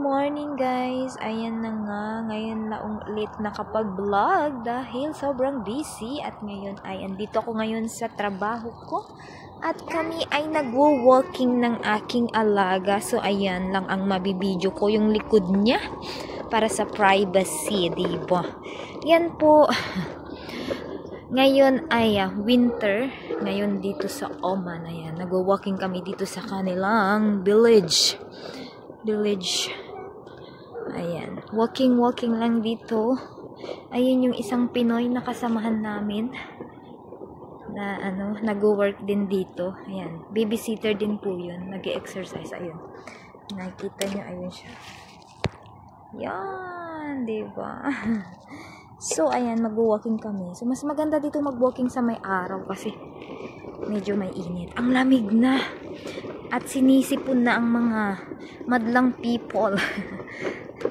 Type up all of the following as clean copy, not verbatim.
morning guys! Ayan na nga, ngayon na ulit nakapag-vlog dahil sobrang busy at ngayon ay andito ako ngayon sa trabaho ko at kami ay nagwo-walking ng aking alaga. So ayan lang ang mabibideo ko, yung likod niya para sa privacy, diba? Yan po. Ngayon ay winter, ngayon dito sa Oman. Ayan, nagwo-walking kami dito sa kanilang village. Ayan, walking lang dito. Ayun yung isang Pinoy na kasamahan namin na nag-work din dito. Ayan, babysitter din po yun, nag-exercise. Ayun, nakikita nyo, ayun siya. Yan, diba? So ayan, mag-walking kami. So mas maganda dito mag-walking sa may araw kasi medyo may init. Ang lamig na. At sinisipon na ang mga madlang people.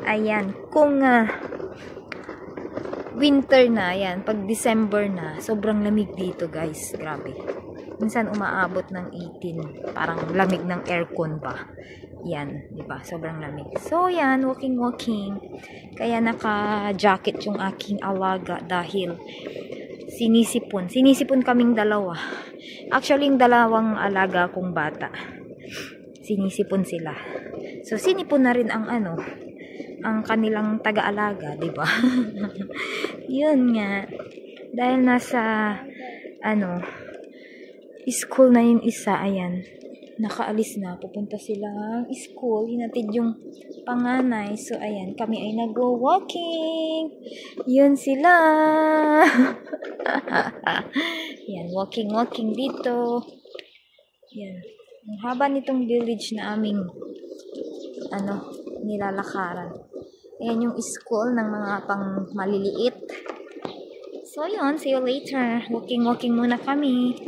Ayan. Kung winter na, ayan. Pag December na, sobrang lamig dito guys. Grabe. Minsan umaabot ng 18. Parang lamig ng aircon pa. Yan. Diba? Sobrang lamig. So yan, walking. Kaya naka-jacket yung aking alaga dahil sinisipon kaming dalawa. Actually, yung dalawang alaga kong bata, sinisipon sila. So, sinipon na rin ang ang kanilang taga-alaga, diba? Yun nga. Dahil nasa, school na yung isa, ayan. Nakaalis na. Pupunta silang school. Hinatid yung panganay. So, ayan. Kami ay nag-walking. Yun sila. Yan. Walking dito. Yan. Ang haba nitong village na aming nilalakaran. Ayan yung school ng mga pang maliliit. So, yun. See you later. Walking muna kami.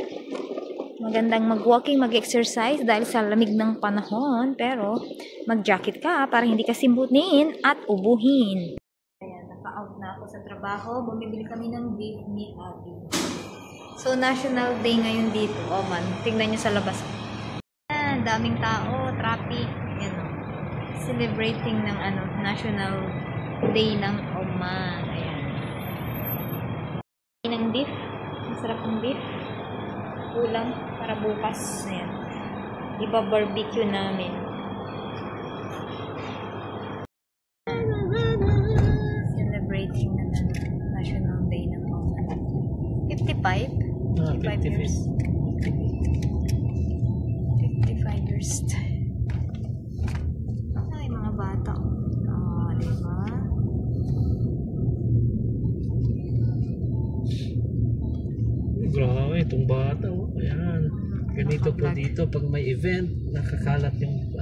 Magandang mag-walking, mag-exercise dahil sa lamig ng panahon. Pero, mag-jacket ka para hindi ka simbunin at ubuhin. Ayan, naka-out na ako sa trabaho. Bumibili kami ng beef ni Abby. So, National Day ngayon dito. Oh man, tingnan nyo sa labas. Ayan, daming tao, traffic. Ayan, celebrating ng National Day ng Oman. Ayan. Ng beef. Masarap ng beef. Ulam para bukas. Ayan. Iba-barbecue namin. Celebrating na National Day ng Oman. 55? 55 years. 55 years. Ay, mga bata. Diba? Grabe, itong bata, oh. Ayan. Ganito po dito, pag may event, nakakalat yung,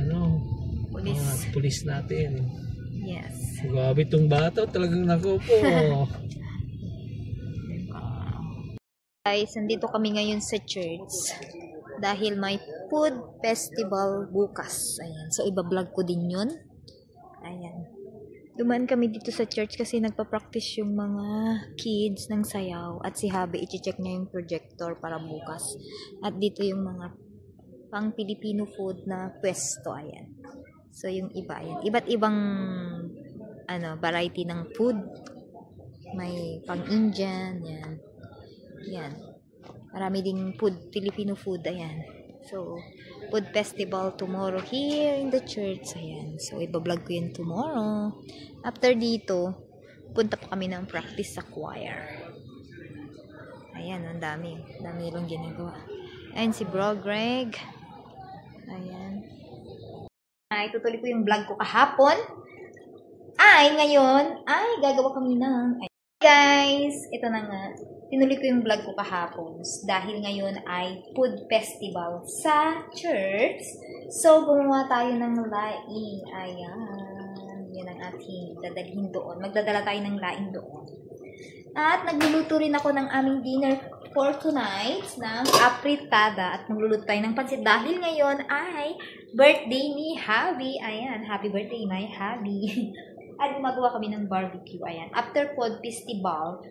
mga pulis natin. Yes. Grabe itong bata, talagang nako po. Guys, nandito kami ngayon sa church dahil may food festival bukas. Ayan. So, iba-vlog ko din yun. Ayan. Dumaan kami dito sa church kasi nagpa-practice yung mga kids ng sayaw. At si Habi, i-check niya yung projector para bukas. At dito yung mga pang-Filipino food na pwesto. Ayan. So, yung iba. Ayan. Iba't ibang variety ng food. May pang-Indian. Yan. Yan. Marami ding food, Filipino food. Ayan. So, food festival tomorrow here in the church. Ayan. So, ibablog ko yun tomorrow. After dito, punta pa kami ng practice sa choir. Ayan, ang dami. Dami lang ginagawa. Ayan si Bro Greg. Ayan. Ay, tutuloy ko yung vlog ko kahapon. Ay, ngayon, gagawa kami ng... Ay, guys, ito na nga. Tinuloy ko yung vlog ko kahapon dahil ngayon ay food festival sa church. So, gumawa tayo ng laing. Ayan. Yan ang ating dadalhin doon. Magdadala tayo ng laing doon. At nagluluto rin ako ng aming dinner for tonight ng apritada. At magluluto tayo ng pansit dahil ngayon ay birthday ni Javi. Ayan. Happy birthday, my Javi. At gumagawa kami ng barbecue. Ayan. After food festival,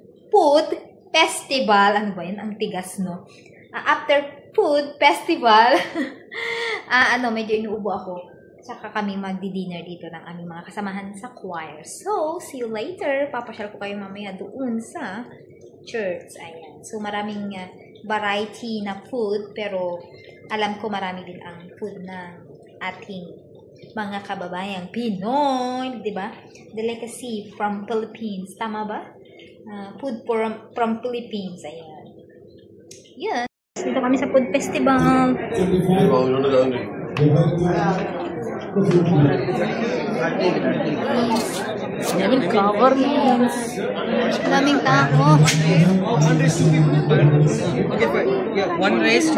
ano ba yun? Ang tigas, no? After food festival, medyo inuubo ako. Tsaka kami magdi-dinner dito ng aming mga kasamahan sa choir. So, see you later. Papasyal ko kayo mamaya doon sa church. Ayan. So, maraming variety na food, pero alam ko marami din ang food ng ating mga kababayang Pinoy, di ba? Delicacy from Philippines. Tama ba? Food from Philippines. Ayan. Yan. Dito kami sa food festival. Daming governments. Daming tao. One race.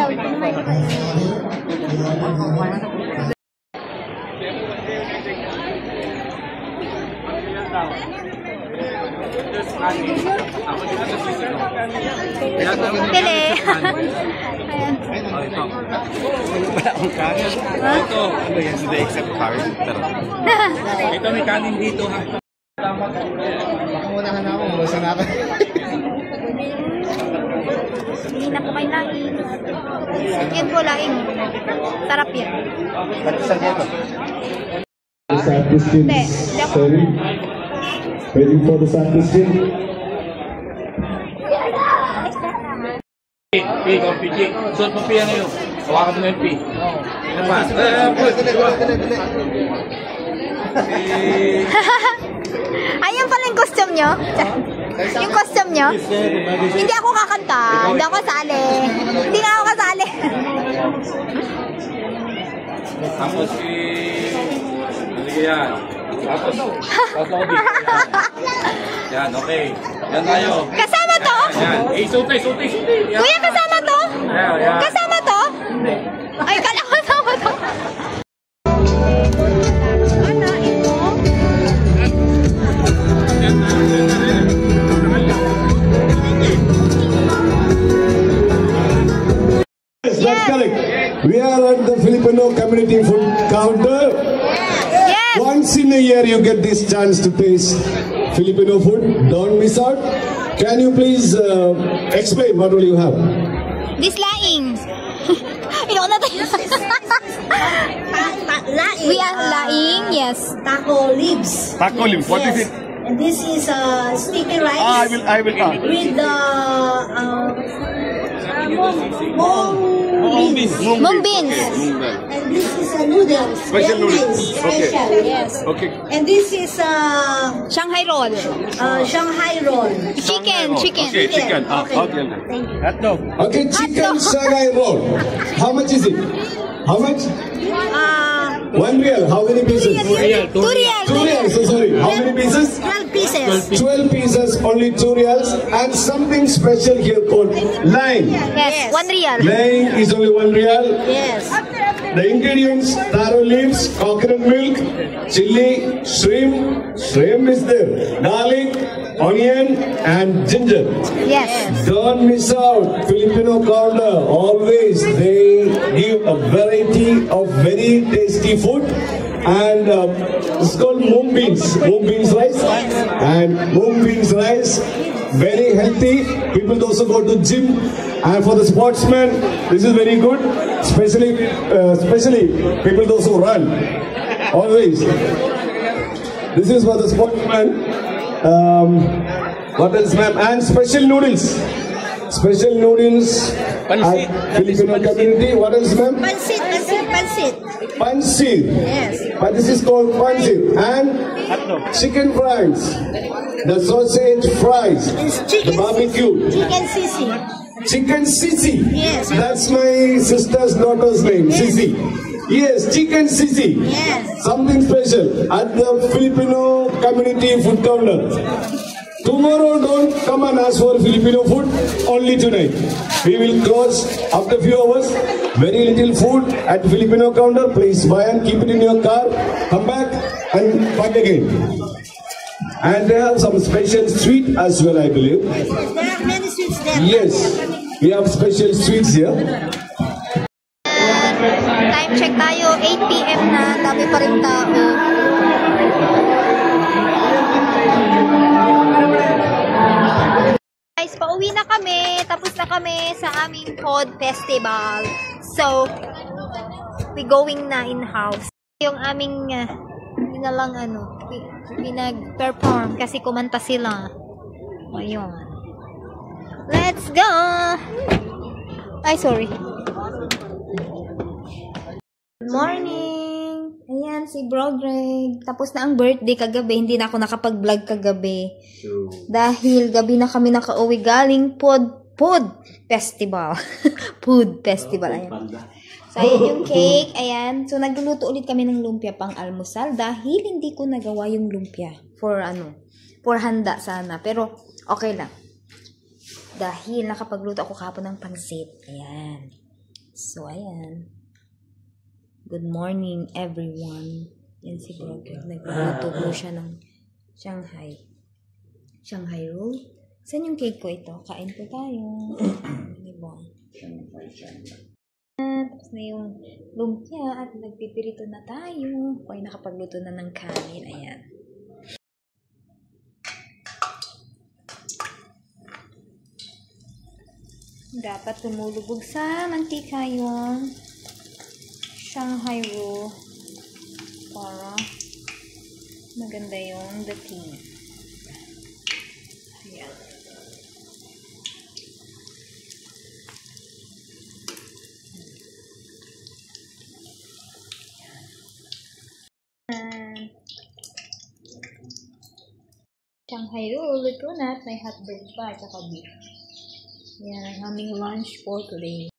Pili. Ayan. Wala akong kanin. Ito, ano yan? Do they accept cards? Ito may kanin dito ha. Baka munahan ako. Basta na ako. Hindi na po kayo laing. Yan po laing. Sarap yan. Hindi. Waiting for the sacristan. P, P. Suot mo P ano yun? Hawakan mo na yung P. Ano pa? Ayun pala yung costume nyo. Yung costume nyo. Hindi ako kakanta. Hindi ako kasali. Hindi na ako kasali. Tapos si... Sige yan. Tapos ako dito. Yan, okay. Yan tayo. Kasama to? Yan. Suti. Yan. Kuya, kasama to? Yan. Kasama to? Ay, kala ko kasama to. Ano, ito? Yes, that's correct. We are at the Filipino community food counter. Yes. Once in a year you get this chance to taste Filipino food. Don't miss out. Can you please explain what will you have? This laing. Ikaw na tayo. Laing. We are laing, yes. Taco leaves. Taco leaves, what is it? And this is sticky rice. I will. With the mung beans. Mung beans. And this is noodles. Special noodles. Okay. Special, yes. Okay. And this is Shanghai roll. Shanghai roll. Chicken. Okay, chicken. Okay. Thank you. Hot dog. Okay, chicken Shanghai roll. How much is it? How much? 1 real. How many pieces? 2 real. 2 reals. So sorry. How many pieces? 12 pieces. 12 pieces, only 2 reals, and something special here called lime. Yes, 1 real. Lime is only 1 real. Yes. The ingredients: taro leaves, coconut milk, chili, shrimp is there, garlic, onion, and ginger. Yes. Don't miss out Filipino corner. Always they give a variety of very tasty food. And it's called mung beans rice, and mung beans rice, very healthy. People also go to gym, and for the sportsmen, this is very good. Especially people also run. Always, this is for the sportsmen. What else, ma'am? And special noodles. Special noodles at Filipino community. What else, ma'am? Pansit. Pancit. Yes. But this is called pancit. And chicken fries. The sausage fries. It's The chicken. barbecue. Chicken sisi. Chicken sisi. Yes. That's my sister's daughter's name, Sisi. Yes, chicken sisi. Yes. Something special at the Filipino community food counter. Tomorrow, don't come and ask for Filipino food, only tonight. We will close after a few hours. Very little food at Filipino counter. Please buy and keep it in your car. Come back and buy again. And they have some special sweet as well, I believe. There are many sweets there. Yes, we have special sweets here. Time check tayo, 8 PM na. Dami pa rin tao. Guys, pauwi na kami. Tapos na kami sa aming pod festival. So, we going na in-house. Yung aming hindi na lang pinag-perform kasi kumanta sila. Ayun. Let's go! Ay, sorry. Good morning! Ayan, si Broderick. Tapos na ang birthday kagabi. Hindi na ako nakapag-vlog kagabi. Dahil gabi na kami nakauwi galing food festival. Food festival. Ayan. So, ayan yung cake. Ayan. So, nagluluto ulit kami ng lumpia pang almusal dahil hindi ko nagawa yung lumpia. For handa sana. Pero, okay lang. Dahil nakapagluto ako kahapon ng pansit. Ayan. So, ayan. Good morning, everyone. Yan si Broderick. Nagluluto po siya ng Shanghai roll. Saan yung cake ko ito? Kain po tayo. Diba? Tapos na yung lumpia at nagpipirito na tayo. Okay, nakapagluto na ng kanin. Ayan. Dapat tumulubog sa mantika yung Shanghai roll para maganda yung dating. Ayan. Shanghai roll, luto na at may hotdog pa at saka beef. Yan ang aming lunch for today.